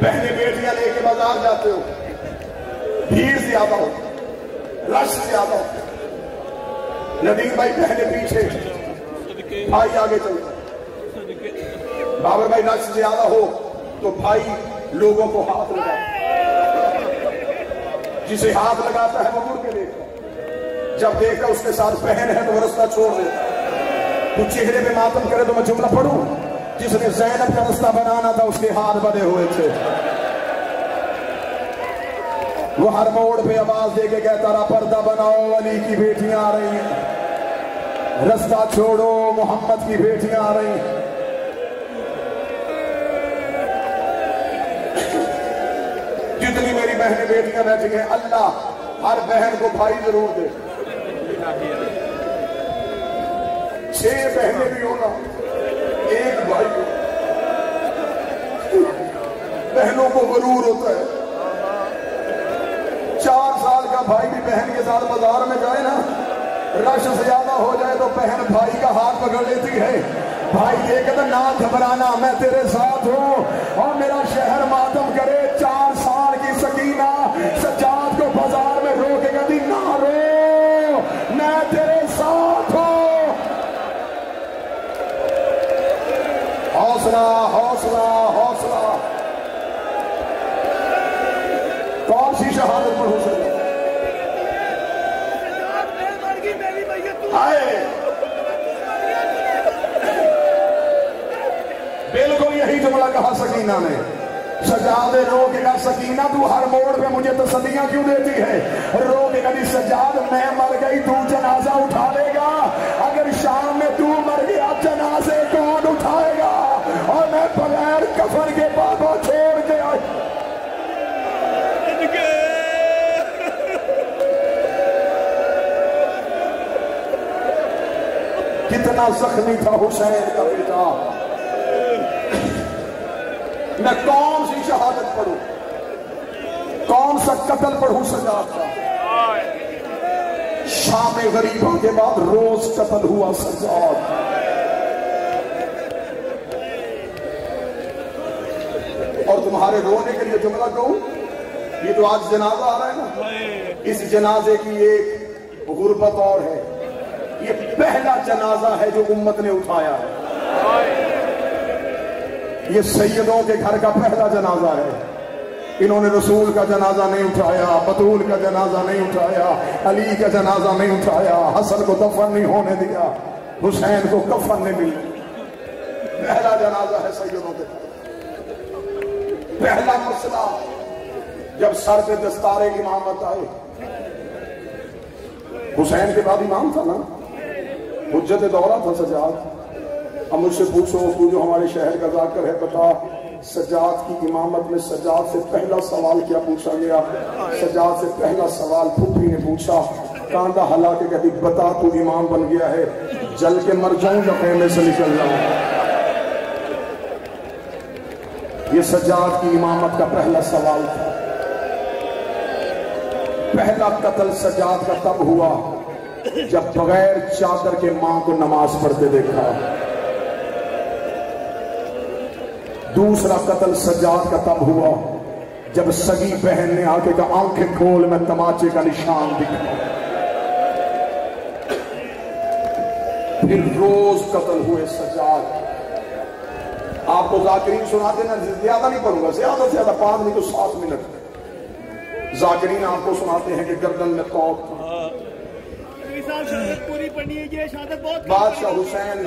बहने बेटियां लेके बाजार जाते हो, भीड़ ज्यादा हो, रश ज्यादा हो, नदीम भाई पहले पीछे, भाई आगे चलते। बाबर भाई रश ज्यादा हो तो भाई लोगों को हाथ लगाता, जिसे हाथ लगाता है वो मुड़ के देखता, जब देखता उसके साथ बहन है तो वो रास्ता छोड़ देता। तू चेहरे पे मातम करे तो मैं जुमला पढ़ूं, जिसने ज़ैनब का रास्ता बनाना था उसके हाथ बंधे हुए थे। वो हर मोड़ पे आवाज दे के कहता रहा पर्दा बनाओ अली की बेटियां आ रही हैं, रास्ता छोड़ो मोहम्मद की बेटियां आ रही हैं। जितनी मेरी बहनें बेटियां बैठी हैं अल्लाह हर बहन को भाई जरूर दे। 6 बहनें भी होना एक भाई हो। बहनों को गरूर होता है। 4 साल का भाई भी बहन के साथ बाजार में जाए ना, रश ज्यादा हो जाए तो बहन भाई का हाथ पकड़ लेती है। भाई ये कहता ना घबराना मैं तेरे साथ हूं और मेरा शहर मातम करे। 4 साल की सकीना सजाद को बाजार में रोके कहती ना रो मैं तेरे साथ हूं। हौसला हौसला हौसला। कौन सी शहादत पर हो सकती बिल्कुल यही जुमला कहा सकीना ने। सजाद रोकेगा सकीना तू हर मोड़ पे मुझे तसल्लियां क्यों देती है। रोकेगा नहीं सजाद मैं मर गई तू जनाजा उठा लेगा। अगर शाम में तू मर गया जनाजे कौन उठाएगा। और मैं बगैर कफन के बाबा छोड़ के कितना जख्मी था हुसैन का बेटा। मैं कौन सी शहादत पढ़ूं, कौन सा कत्ल पढ़ूं सजाद का। शाम गरीबों के बाद रोज कत्ल हुआ सजाद। और तुम्हारे रोने के लिए जुमला कहूं, ये तो आज जनाजा आ रहा है ना, इस जनाजे की एक गुर्बत और है। ये पहला जनाजा है जो उम्मत ने उठाया है। ये सैयदों के घर का पहला जनाजा है। इन्होंने रसूल का जनाजा नहीं उठाया, बतूल का जनाजा नहीं उठाया, अली का जनाजा नहीं उठाया, हसन को दफन नहीं होने दिया, हुसैन को कफन नहीं मिली। पहला जनाजा है सैयदों के घर। पहला मसला जब सर पे दस्तारे इमामत आए, हुसैन के बाद इमाम था ना, हुज्जत दौरा था सजाद। अब मुझसे पूछो तू जो हमारे शहर का जाकर है बता सजाद की इमामत में सजाद से पहला सवाल क्या पूछा गया। सजाद से पहला सवाल फुफी ने पूछा, कांधा हला के कहती बता तू इमाम बन गया है, जल के मर जाऊं या पहले से निकल जाऊं। ये सजाद की इमामत का पहला सवाल था। पहला कत्ल सजाद का तब हुआ जब बगैर चादर के मां को नमाज पढ़ते देखा। दूसरा कत्ल सजाद का तब हुआ जब सगी बहन ने आके कहा आंखें खोल मैं तमाचे का निशान दिखा। फिर रोज कत्ल हुए सजाद। आपको जाकिरीन सुनाते ना, ज्यादा नहीं पढ़ूंगा, ज्यादा से ज्यादा 5 नहीं तो 7 मिनट। जाकिरीन आपको सुनाते हैं कि गर्दन में तौक पूरी पढ़नी है। ये शहादत बहुत बादशाह हुसैन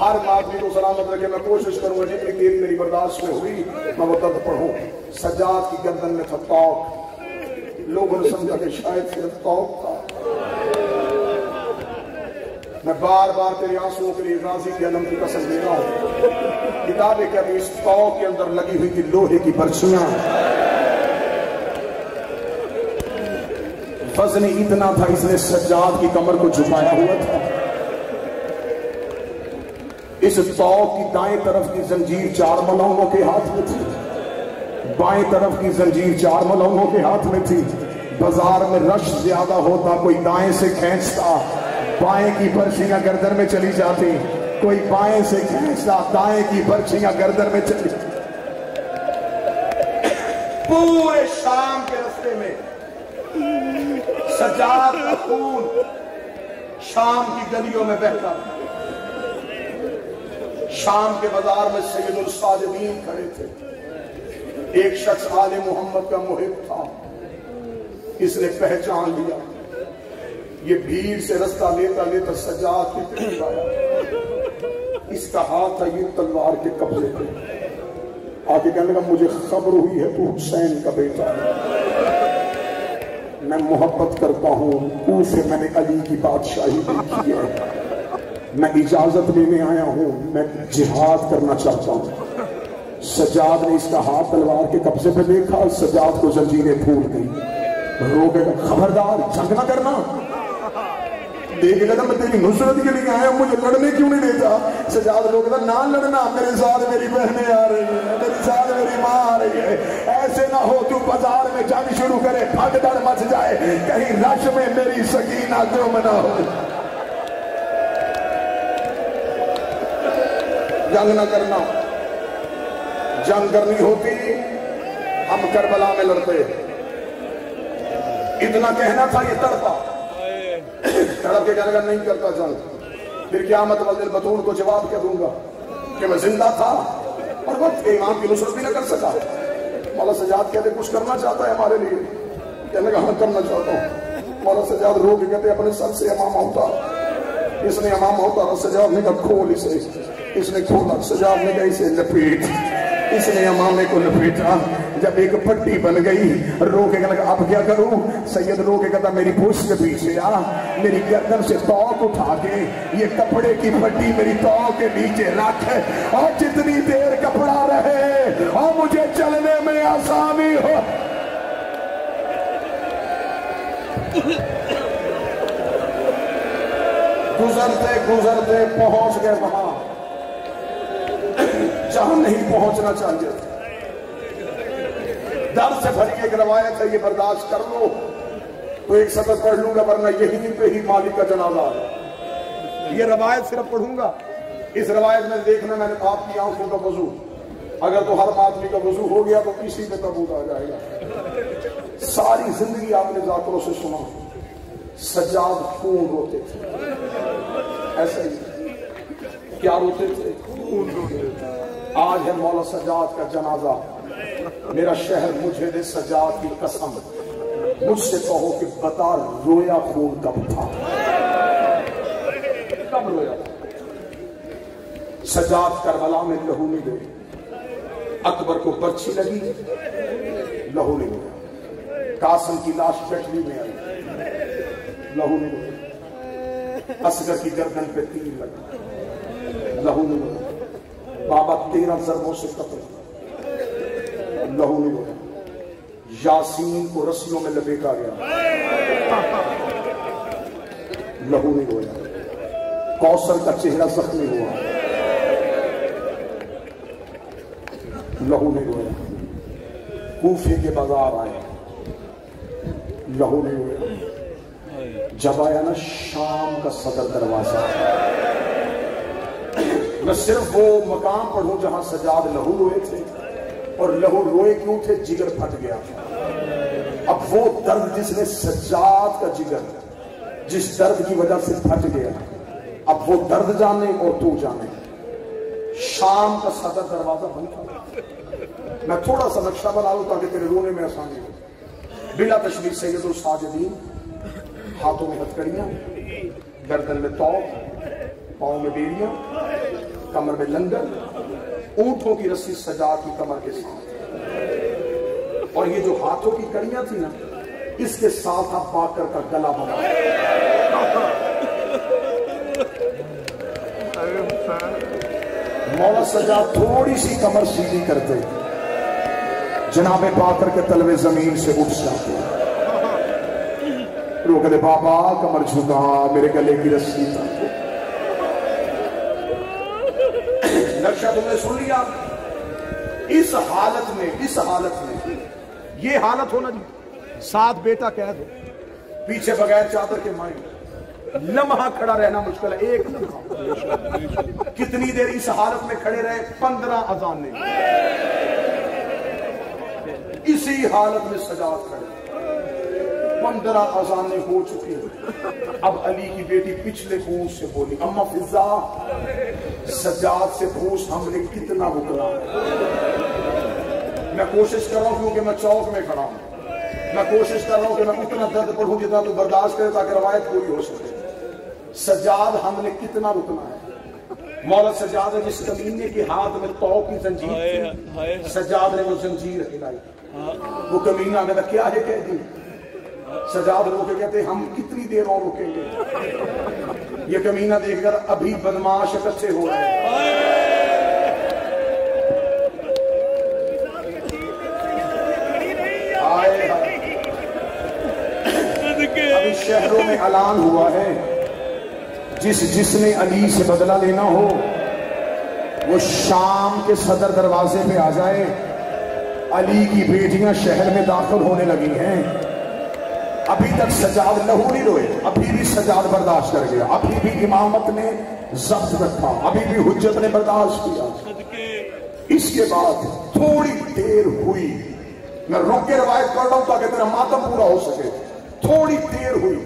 हर आदमी को सलामत रखे। मैं कोशिश करूंगा जितनी देर मेरी बर्दाश्त में हुई मैं वो तब पढ़ूं। सजाद की गर्दन में था तौक। लोगों ने समझा कि शायद सिर्फ तौक था। मैं बार बार तेरे आंसुओं के लिए गाजी के अलम की कसम दे रहा हूं। किताबें कहती इस तौक के अंदर लगी हुई थी लोहे की बर्छियां। फजल इतना था, इसने सज्जाद की कमर को झुकाया हुआ था। इस तौक की दाएं तरफ की जंजीर 4 मलंगों के हाथ में थी, बाएं तरफ की जंजीर 4 मलंगों के हाथ में थी। बाजार में रश ज्यादा होता, कोई दाएं से खींचता, बाएं की बर्छियां गर्दन में चली जाती, कोई बाएं से खींचता, दाएं की बर्छियां गर्दन में चली। पूरे शाम के रास्ते में सज्जाद का खून शाम की गलियों में बहता। शाम के बाजार में सैयदुल साजिदीन खड़े थे। एक शख्स आले मोहम्मद का मुहिब था, इसने पहचान लिया। ये भीड़ से रास्ता लेता लेता सज्जाद के करीब आया। इसका हाथ था ये तलवार के कब्जे पे। आगे कहने लगा, मुझे खबर हुई है तू हुसैन का बेटा है, मैं मोहब्बत करता हूं, उसे मैंने अली की बादशाही देखी है, मैं इजाजत लेने आया हूं, मैं जिहाद करना चाहता हूं। सज्जाद ने इसका हाथ तलवार के कब्जे पे देखा, सज्जाद को जंजीरें फूल गई। रो गया, खबरदार जंग ना करना। देखेगा मैं तेरी नुसरत के लिए आया, मुझे लड़ने क्यों नहीं देता। सज्जाद रोकता, ना लड़ना, मेरे साथ मेरी बहनें आ रही है, मेरे साथ मेरी माँ आ रही है, ऐसे ना हो तू बाजार में जंग शुरू करे, भगदड़ मच जाए, कहीं रश में मेरी सकीना गुम ना हो। जंग ना करना, जंग करनी होती हम करबला में लड़ते। इतना कहना था, ये तड़पा, तड़प के कहने का नहीं करता जंग। फिर क़यामत वाले दिन बतून को जवाब क्या दूंगा कि मैं जिंदा था और वक्त के इमाम की नुसरत भी न कर सका। मौला सज्जाद कहते कुछ करना चाहता है हमारे लिए, कहने का हाँ करना चाहता हूँ। मौला सज्जाद रो के कहते अपने सर से इमामा उतार। इसने इमामा उतारा, सज्जाद ने कहा खोल इसे। इसने खोला, सज्जाद ने कहा इसे लपेट। इसने इमामे को लपेटा। जब एक पट्टी बन गई, रो के लगा अब क्या करूं। सैयद रो के कहता मेरी पूछ के पीछे आ, मेरी गर्दन से तौक उठा के ये कपड़े की पट्टी मेरी तौक के नीचे रख, और जितनी देर कपड़ा रहे और मुझे चलने में आसानी हो। गुजरते गुजरते पहुंच गए वहां जहां नहीं पहुंचना चाहिए। दर्द से भरी एक रवायत है, ये बर्दाश्त कर लो तो एक सतर पढ़ लूंगा, वरना यहीं पे ही मालिक का जनाजा है। ये रवायत सिर्फ पढ़ूंगा। इस रवायत में देखना मैंने आपकी आंखों का वजू, अगर तो हर आदमी का वजू हो गया तो किसी पे तबूत आ जाएगा। सारी जिंदगी आपने जाकरों से सुना, सज्जाद खून रोते थे, ऐसे ही क्या रोते थे, खून रोते थे। आज है मौला सज्जाद का जनाजा। मेरा शहर मुझे दे सज्जाद की कसम, मुझसे कहो कि बता रोया खून कब था, कब रोया था। सज्जाद करबला में लहू नहीं गए, अकबर को बर्छी लगी, लहू नहीं गया। कासिम की लाश गठरी में आई, लहू नहीं गया। असगर की गर्दन पे तीर लगा, लहू नहीं गया। बाबा 13 ज़रबों से कत्ल, लहू नहीं गया। यासीन को रस्सियों में लपेटा गया, लहू नहीं गया। कौसर का चेहरा जख्मी हुआ, लहू नहीं गया। कूफे के बाजार आए, लहू नहीं गया। जब आया ना शाम का सदर दरवाजा, मैं सिर्फ वो मकाम पढ़ूं जहां सज्जाद लहू रोए थे, और लहू रोए क्यों थे, जिगर फट गया था। अब वो दर्द जिसने सज्जाद का जिगर, जिस दर्द की वजह से फट गया, अब वो दर्द जाने और तू जाने। शाम का सदर दरवाजा बंद था। मैं थोड़ा सा नक्शा बना लूं ताकि तेरे रोने में आसानी हो। बिला तशबीह सैयदुल साजिदीन, हाथों में हथकड़ियां, गर्दन में तौक, पांव में बेड़ियां, कमर में लंगर, ऊंटों की रस्सी सज्जाद की कमर के साथ, और ये जो हाथों की कड़ियां थी ना, इसके साथ आप बाकर का गला बना। मौला सज्जाद थोड़ी सी कमर सीधी करते, जनाबे बाकर के तलवे जमीन से उठ जाते। लोग कहते बाबा कमर झुका, मेरे गले की रस्सी तक। नक्शा तुमने सुन लिया। इस हालत में ये हालत होना जी, साथ बेटा कैद हो, पीछे बगैर चादर के माई, लम्हा खड़ा रहना मुश्किल है, एक लम्हा। कितनी देर इस हालत में खड़े रहे? 15 अजानें। इसी हालत में सजाद खड़े, 15 अजानें हो चुकी हैं। अब अली की बेटी पिछले पूछ से बोली, अम्मा फिजा, सजाद से पूछ हमने कितना रुकना। मैं कोशिश कर रहा हूं क्योंकि मैं चौक में खड़ा हूं, मैं कोशिश कर रहा हूं कि मैं उतना दर्द पढ़ूं जितना तो बर्दाश्त करे ताकि रवायत पूरी हो सके। सजाद हमने कितना रुकना है? मौला सजाद है जिस कमीने के हाथ में तौ की जंजीर थी, सजाद ने वो जंजीर हिलाई। वो कमीना कहता क्या है कह दी। सजाद रोके कहते हम कितनी देर और रुकेंगे? ये कमीना देखकर अभी बदमाश इकट्ठे हो रहे हैं। अभी शहरों में ऐलान हुआ है जिसने अली से बदला लेना हो वो शाम के सदर दरवाजे पे आ जाए। अली की बेटियां शहर में दाखिल होने लगी हैं। अभी तक सजाद लहू नहीं रोए, अभी भी सजाद बर्दाश्त कर गया, अभी भी इमामत ने जब्त रखा, अभी भी हुज्जत ने बर्दाश्त किया। इसके बाद थोड़ी देर हुई, मैं रोक के रवायत कर रहा हूं ताकि तेरा मातम पूरा हो सके। थोड़ी देर हुई,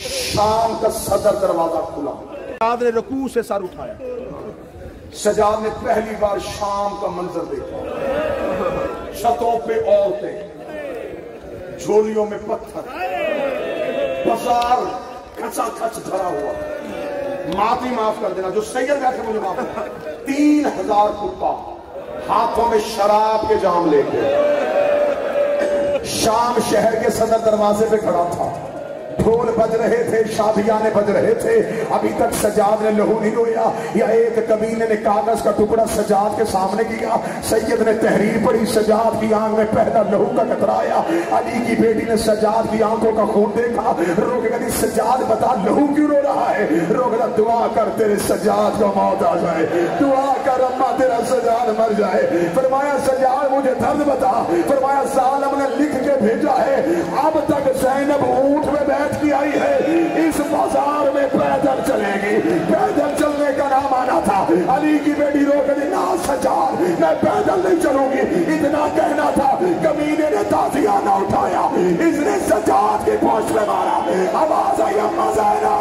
शाम का सदर दरवाजा खुला। सजाद ने रुकू से सर उठाया। सजाद ने पहली बार शाम का मंजर देखा। छतों पे औरतें, झोलियों में पत्थर, बाजार खचाखच भरा हुआ। माफी माफ कर देना, जो सैयद बैठे मुझे माफ करना। 3000 कुत्ता हाथों में शराब के जाम लेके शाम शहर के सदर दरवाजे पे खड़ा था। ढोल बज रहे थे, शादियाने बज रहे थे। अभी तक सजाद ने लहू नहीं रोया। या एक कमीने ने कागज का टुकड़ा सजाद के सामने किया। सैयद ने तहरीर पढ़ी, सजाद की आंख में पहला लहू का कतराया। अली की बेटी ने सजाद की आंखों का खून देखा। रोक गई, सजाद बता लहू क्यों रो रहा है? रोक गया, दुआ कर तेरे सजाद को मौत आ जाए, दुआ कर अम्मा तेरा सजाद मर जाए। फरमाया सजाद मुझे दर्द बता। फरमाया सालम ने लिख के भेजा है, अब तक जैनब ऊंट में बैठ की आई है, इस बाजार में पैदल चलेगी। पैदल चलने का नाम आना था। अली की बेटी रोक दी, ना सजाद मैं पैदल नहीं चलूंगी। इतना कहना था, कमीने ने ताजिया ना उठाया, इसने सजाद के पोस्ट में मारा। आवाज आई अम्मा ज़ैनब